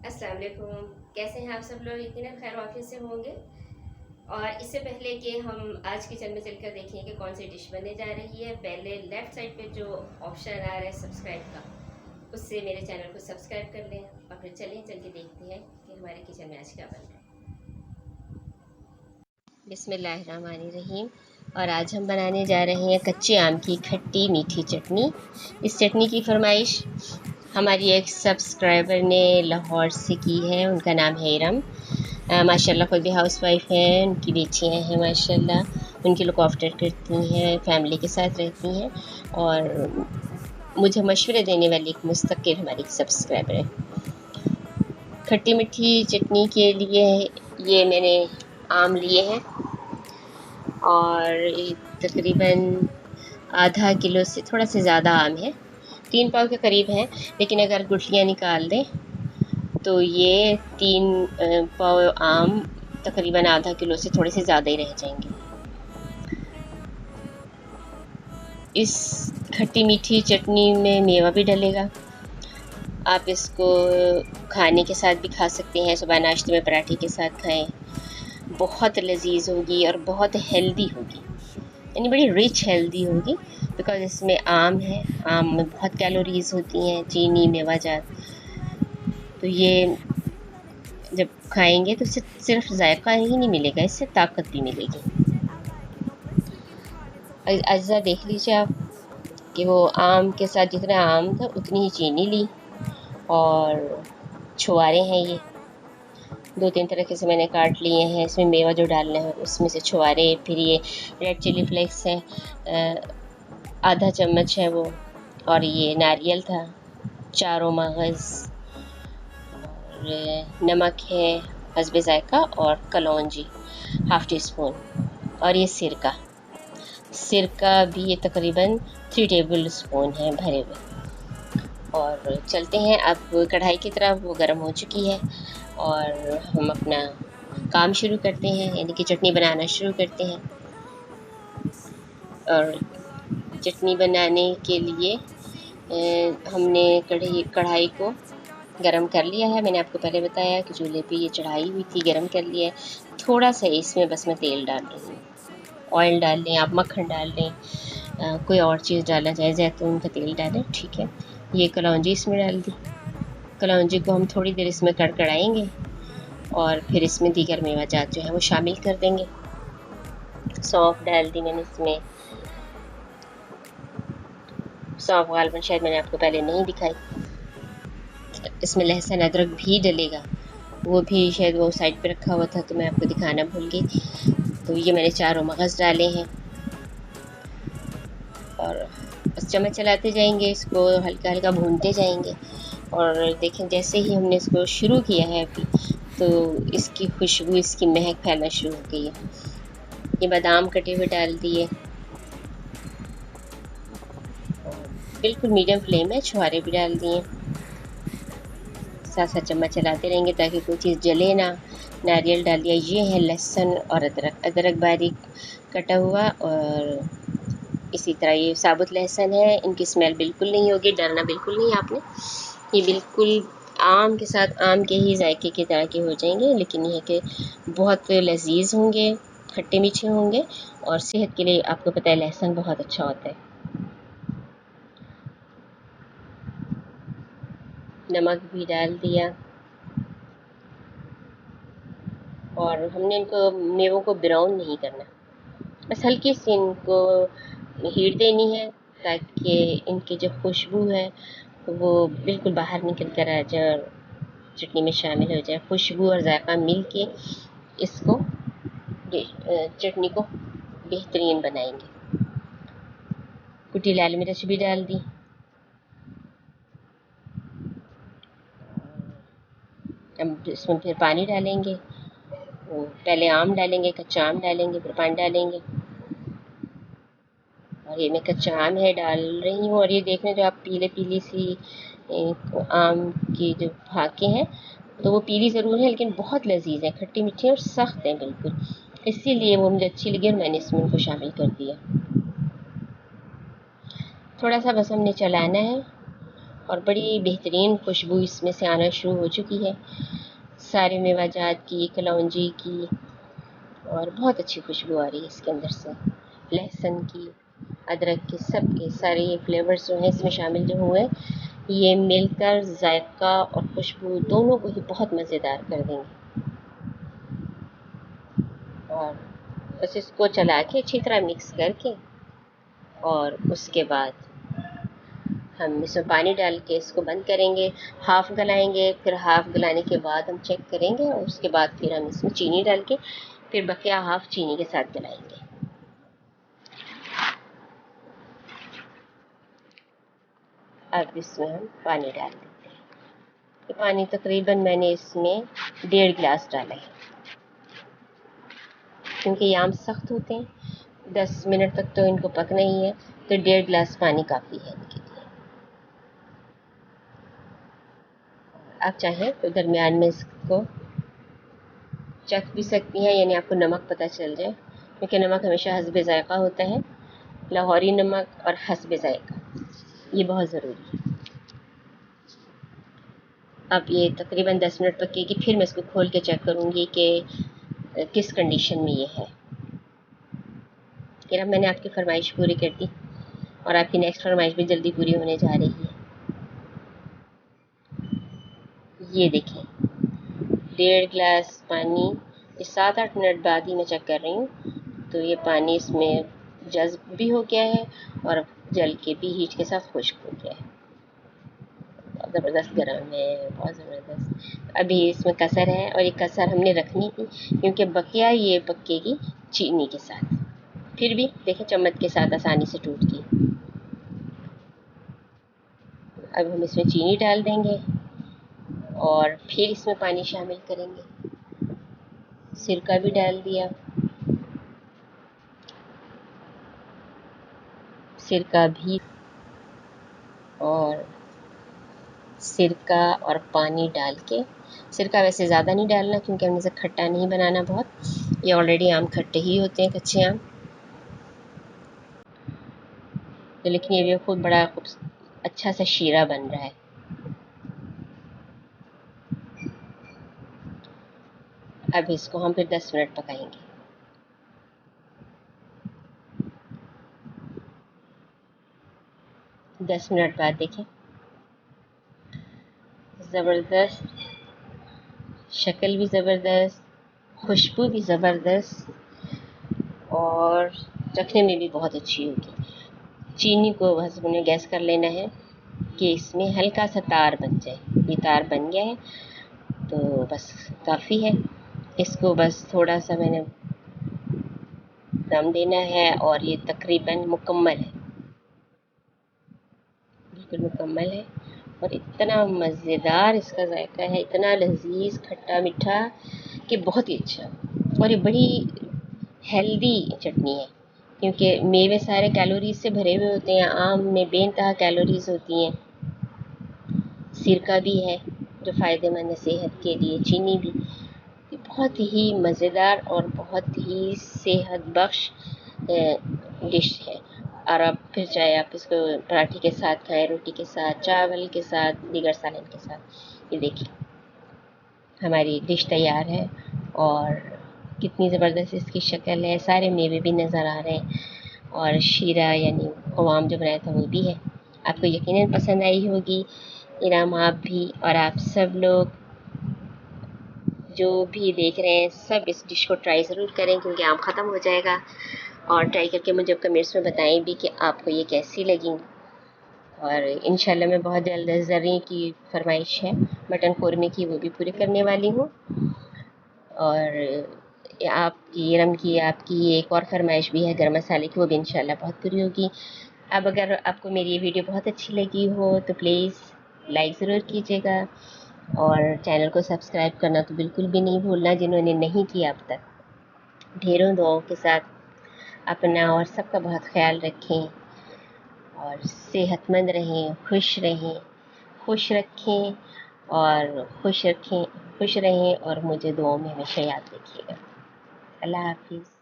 अस्सलाम वालेकुम। कैसे हैं आप सब लोग? यकीनन खैर वाफियत से होंगे। और इससे पहले कि हम आज किचन में चलकर देखें कि कौन सी डिश बनने जा रही है, पहले लेफ़्ट साइड पे जो ऑप्शन आ रहा है सब्सक्राइब का, उससे मेरे चैनल को सब्सक्राइब कर लें और फिर चलिए चल के देखते हैं कि हमारे किचन में आज क्या बन रहा है। बिस्मिल्लाहिर्रहमानिर्रहीम। और आज हम बनाने जा रहे हैं कच्चे आम की खट्टी मीठी चटनी। इस चटनी की फरमाइश हमारी एक सब्सक्राइबर ने लाहौर से की है। उनका नाम है इरम। माशाल्लाह खुद भी हाउस वाइफ हैं, उनकी बेटियाँ हैं माशाल्लाह, उनकी लुक आफ्टर करती हैं, फैमिली के साथ रहती हैं और मुझे मशवरे देने वाली एक मुस्तकिल हमारी सब्सक्राइबर है। खट्टी मीठी चटनी के लिए ये मैंने आम लिए हैं और तकरीबन आधा किलो से थोड़ा से ज़्यादा आम है, 3 पाव के करीब है। लेकिन अगर गुठलियाँ निकाल दें तो ये 3 पाव आम तकरीबन आधा किलो से थोड़े से ज़्यादा ही रह जाएंगे। इस खट्टी मीठी चटनी में मेवा भी डलेगा। आप इसको खाने के साथ भी खा सकते हैं, सुबह नाश्ते में पराठे के साथ खाएं। बहुत लजीज होगी और बहुत हेल्दी होगी, यानी बड़ी रिच हेल्दी होगी, बिकॉज इसमें आम है। आम में बहुत कैलोरीज होती हैं, चीनी मेवाजात। तो ये जब खाएंगे तो इससे सिर्फ जायका ही नहीं मिलेगा, इससे ताकत भी मिलेगी। अज्जा देख लीजिए आप कि वो आम के साथ जितना आम था उतनी ही चीनी ली। और छुआरे हैं ये 2-3 तरीके से मैंने काट लिए हैं। इसमें मेवा जो डालना है उसमें से छुआरे, फिर ये रेड चिली फ्लेक्स है, आधा चम्मच है वो, और ये नारियल था, 4 मगज़, और नमक है हस्बे ज़ायका, और कलौंजी 1/2 टी स्पून, और ये सिरका भी ये तकरीबन 3 टेबल स्पून है भरे हुए। और चलते हैं अब कढ़ाई की तरफ। वो गर्म हो चुकी है और हम अपना काम शुरू करते हैं, यानी कि चटनी बनाना शुरू करते हैं। और चटनी बनाने के लिए हमने कढ़ाई को गरम कर लिया है। मैंने आपको पहले बताया कि चूल्हे पे ये चढ़ाई हुई थी, गरम कर लिया है। थोड़ा सा इसमें बस मैं तेल डाल रही हूँ। ऑयल डाल लें, आप मक्खन डाल लें, कोई और चीज़ डालना चाहे, जैतून का तेल डालें, ठीक है। ये कलौंजी इसमें डाल दी। कलौंजी को हम थोड़ी देर इसमें कड़कड़ाएंगे और फिर इसमें दीगर मेवाजात जो है वो शामिल कर देंगे। सौंफ डाल दी मैंने इसमें। सौंफ गालबन शायद मैंने आपको पहले नहीं दिखाई। इसमें लहसुन अदरक भी डलेगा, वो भी शायद वो साइड पे रखा हुआ था तो मैं आपको दिखाना भूल गई। तो ये मैंने 4 मगज़ डाले हैं और बस चम्मच चलाते जाएंगे, इसको हल्का हल्का भूनते जाएंगे। और देखें जैसे ही हमने इसको शुरू किया है अभी, तो इसकी खुशबू, इसकी महक फैलना शुरू हो गई है। ये बादाम कटे हुए डाल दिए, बिल्कुल मीडियम फ्लेम है। छुहारे भी डाल दिए। साथ साथ चम्मच चलाते रहेंगे ताकि कोई चीज़ जले ना। नारियल डाल दिया। ये है लहसुन और अदरक बारीक कटा हुआ, और इसी तरह ये साबुत लहसुन है। इनकी स्मेल बिल्कुल नहीं होगी, डरना बिल्कुल नहीं आपने। ये बिल्कुल आम के साथ आम के ही जायके की तरह के हो जाएंगे, लेकिन ये कि बहुत लजीज होंगे, खट्टे मीठे होंगे, और सेहत के लिए आपको पता है लहसुन बहुत अच्छा होता है। नमक भी डाल दिया और हमने इनको मेवों को ब्राउन नहीं करना, बस हल्की सी इनको हीट देनी है ताकि इनकी जो खुशबू है वो बिल्कुल बाहर निकल कर आ जाए और चटनी में शामिल हो जाए। खुशबू और जायका मिल के इसको चटनी को बेहतरीन बनाएंगे। कुटी लाल मिर्च भी डाल दी। अब इसमें फिर पानी डालेंगे। पहले आम डालेंगे, कच्चा आम डालेंगे, फिर पानी डालेंगे। और ये मैं कच्चा आम है डाल रही हूँ। और ये देख रहे हैं जो आप पीले पीली सी आम की जो फाके हैं, तो वो पीली ज़रूर है लेकिन बहुत लजीज है, खट्टी मीठी और सख्त है बिल्कुल, इसीलिए वो मुझे अच्छी लगी और मैंने इसमें उनको शामिल कर दिया। थोड़ा सा बस हमने चलाना है और बड़ी बेहतरीन खुशबू इसमें से आना शुरू हो चुकी है, सारे मेवाजात की, कलौंजी की, और बहुत अच्छी खुशबू आ रही है इसके अंदर से, लहसुन की, अदरक के, सब के सारे ये फ्लेवर्स जो हैं इसमें शामिल जो हुए, ये मिलकर जायका और खुशबू दोनों को ही बहुत मज़ेदार कर देंगे। और बस इसको चला के अच्छी तरह मिक्स करके, और उसके बाद हम इसमें पानी डाल के इसको बंद करेंगे, हाफ गलाएंगे, फिर हाफ गलाने के बाद हम चेक करेंगे, और उसके बाद फिर हम इसमें चीनी डाल के फिर बकिया हाफ चीनी के साथ गलाएंगे। अब इसमें हम पानी डाल देते हैं। ये पानी तकरीबन मैंने इसमें 1.5 गिलास डाला है, क्योंकि ये आम सख्त होते हैं, 10 मिनट तक तो इनको पकना ही है, तो 1.5 गिलास पानी काफ़ी है इनके लिए। आप चाहें तो दरमियान में इसको चख भी सकती हैं, यानी आपको नमक पता चल जाए, क्योंकि नमक हमेशा हस्बे ज़ायक़ा होता है, लाहौरी नमक और हस्बे ज़ायक़ा, ये बहुत ज़रूरी है। अब ये तकरीबन 10 मिनट पकेगी, फिर मैं इसको खोल के चेक करूँगी कि किस कंडीशन में ये है। फिर अब मैंने आपकी फरमाइश पूरी कर दी, और आपकी नेक्स्ट फरमाइश भी जल्दी पूरी होने जा रही है। ये देखें, 1.5 गिलास पानी, ये 7-8 मिनट बाद ही मैं चेक कर रही हूँ, तो ये पानी इसमें जज़्ब भी हो गया है और जल के भी हीट के साथ खुश्क हो गया है। बहुत ज़बरदस्त गर्म है, बहुत ज़बरदस्त। अभी इसमें कसर है, और ये कसर हमने रखनी थी, क्योंकि बकिया ये पकेगी चीनी के साथ। फिर भी देखें, चम्मच के साथ आसानी से टूट गई। अब हम इसमें चीनी डाल देंगे, और फिर इसमें पानी शामिल करेंगे। सिरका भी डाल दिया, सिरका भी, और सिरका और पानी डाल के, सिरका वैसे ज़्यादा नहीं डालना, क्योंकि हमने इसे खट्टा नहीं बनाना बहुत, ये ऑलरेडी आम खट्टे ही होते हैं, कच्चे आम। तो लेकिन ये भी खूब बड़ा अच्छा सा शीरा बन रहा है। अब इसको हम फिर 10 मिनट पकाएंगे। दस मिनट बाद देखें, ज़बरदस्त, शक्ल भी ज़बरदस्त, खुशबू भी ज़बरदस्त, और चखने में भी बहुत अच्छी होगी। चीनी को बस हमने गैस कर लेना है कि इसमें हल्का सा तार बन जाए। ये तार बन गया है तो बस काफ़ी है। इसको बस थोड़ा सा मैंने दम देना है, और ये तकरीबन मुकम्मल है, बिल्कुल मुकम्मल है। और इतना मज़ेदार इसका जायका है, इतना लजीज खट्टा मीठा कि बहुत ही अच्छा। और ये बड़ी हेल्दी चटनी है, क्योंकि मेवे सारे कैलोरीज से भरे हुए होते हैं, आम में बेनतहा कैलोरीज होती हैं, सिरका भी है जो फ़ायदेमंद है सेहत के लिए, चीनी भी। बहुत ही मज़ेदार और बहुत ही सेहत बख्श डिश है। और अब फिर चाहे आप इसको पराठे के साथ खाएं, रोटी के साथ, चावल के साथ, दीगर सालन के साथ। ये देखिए, हमारी डिश तैयार है, और कितनी ज़बरदस्त इसकी शक्ल है, सारे मेवे भी नज़र आ रहे हैं, और शीरा यानी क़वाम जो बनाया था वो भी है। आपको यकीनन पसंद आई होगी। इनाम आप भी और आप सब लोग जो भी देख रहे हैं सब इस डिश को ट्राई ज़रूर करें, क्योंकि आम ख़त्म हो जाएगा। और ट्राई करके मुझे कमेंट्स में बताएं भी कि आपको ये कैसी लगी। और इंशाल्लाह मैं बहुत जल्द ज़र्री की फरमाइश है मटन कौरमे की, वो भी पूरी करने वाली हूँ। और आपकी रम की आपकी एक और फरमाइश भी है गरम मसाले की, वो भी इंशाल्लाह बहुत पूरी होगी। अब अगर आपको मेरी ये वीडियो बहुत अच्छी लगी हो तो प्लीज़ लाइक ज़रूर कीजिएगा, और चैनल को सब्सक्राइब करना तो बिल्कुल भी नहीं भूलना जिन्होंने नहीं किया अब तक। ढेरों दुआओं के साथ अपना और सबका बहुत ख्याल रखें, और सेहतमंद रहें, खुश रखें, और खुश रहें, और मुझे दुआओं में हमेशा याद रखिएगा। अल्लाह हाफिज़।